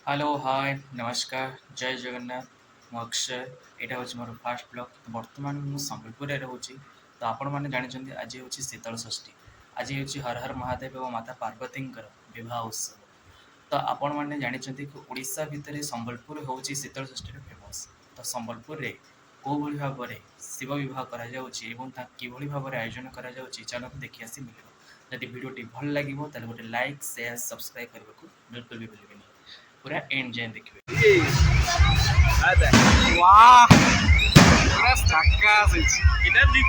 Hello hi नमस्कार जय जगन्नाथ मु अक्षय यहाँ हूँ मोर फास्ट ब्लॉग तो बर्तमान मुझे संबलपुर रोचे तो आपण मैंने जानते आज हूँ शीतल षष्ठी आज हूँ हर हर महादेव और माता पार्वती विवाह उत्सव तो आपण मैंने जानते कि ओडिशा भितर संबलपुर हूँ शीतल षष्ठी फेमस तो संबलपुर में कौ भाव में शिव विवाह किभली भाव में आयोजन कर चलो देखी आसी मिल जदि भिडियोटी भल लगे गोटे लाइक शेयर सब्सक्राइब करने को बिल्कुल भी भूलें पूरा एंड जाए देखिए। Wah, keras cakas. Kita di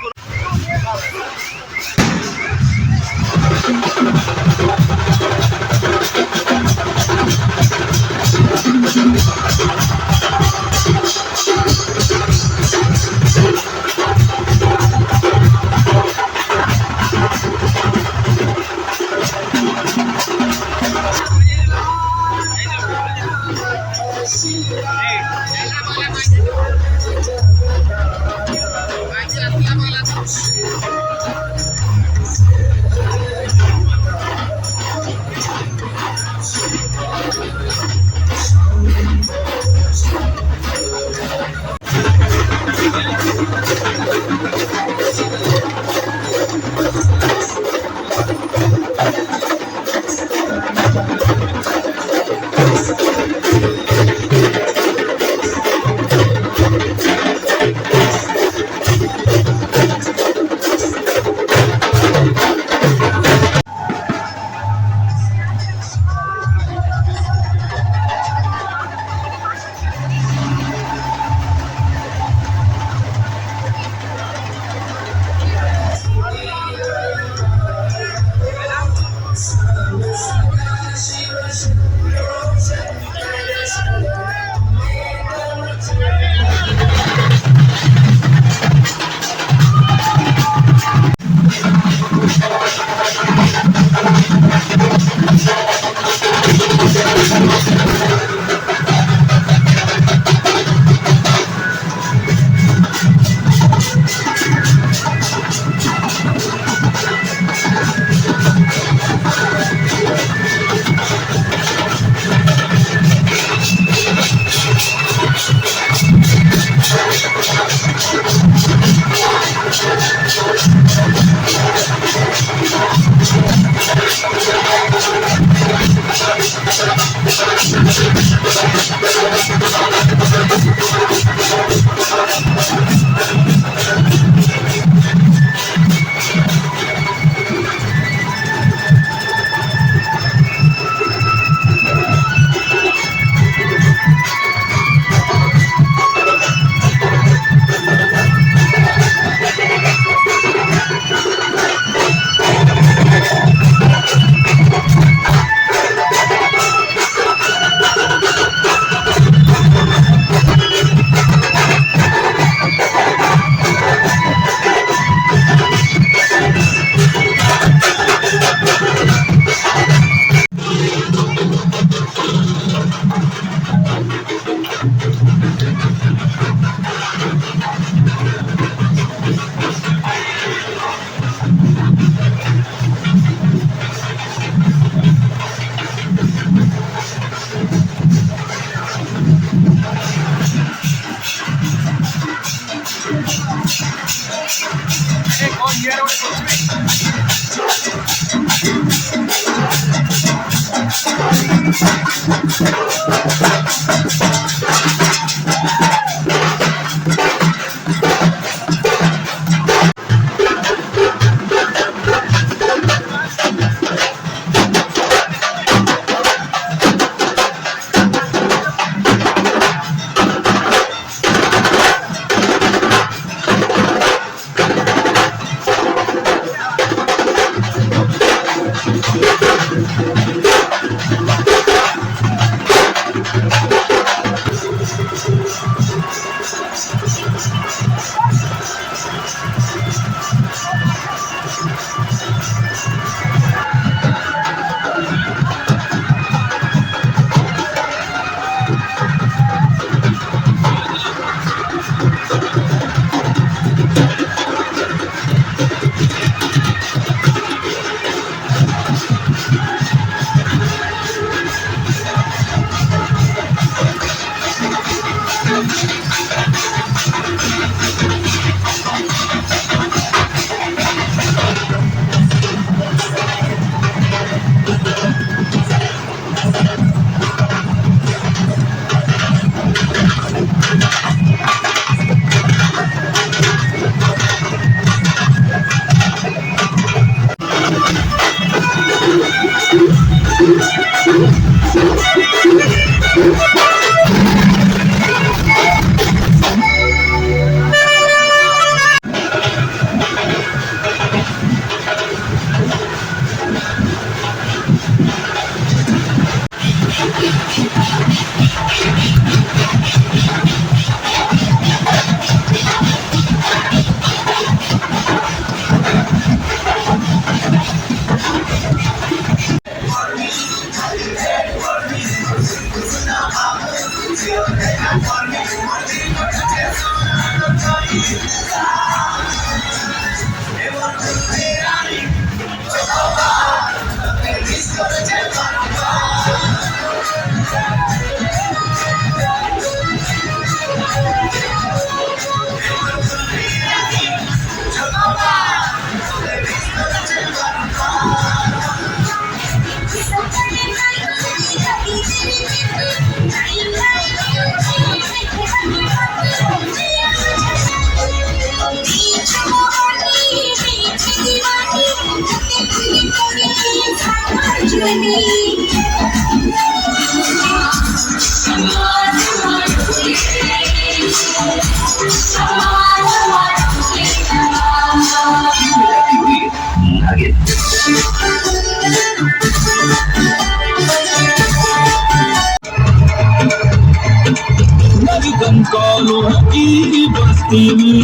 कंकालों की बस्ती में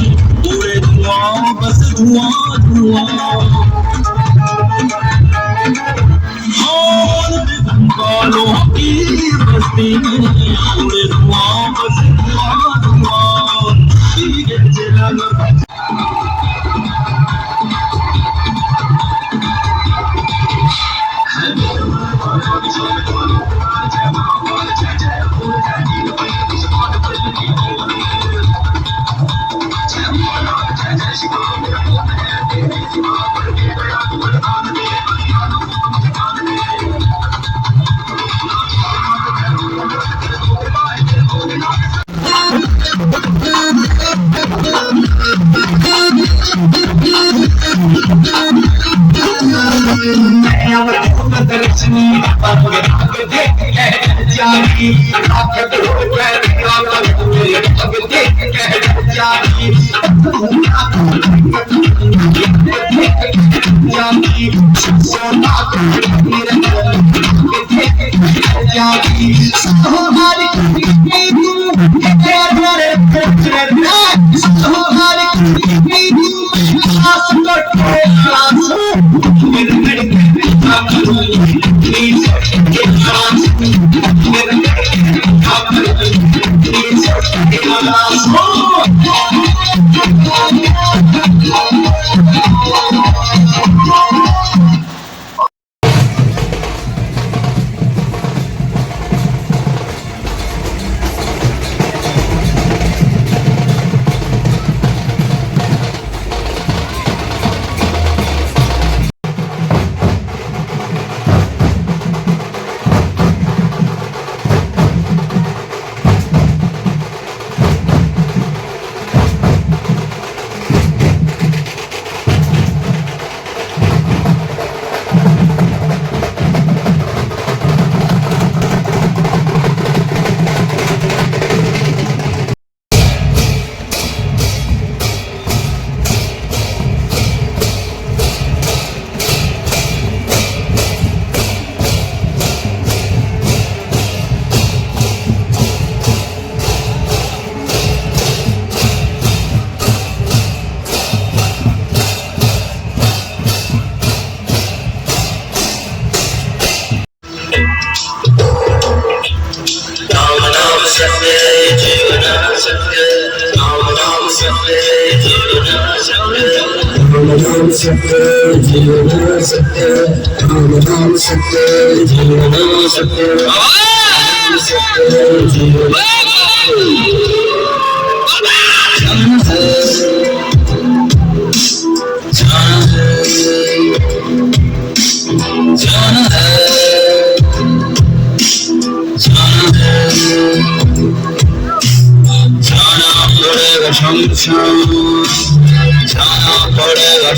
उड़े धुआं बस धुआं धुआं और कंकालों की बस्ती में उड़े धुआं बस धुआं धुआं जाना पड़ेगा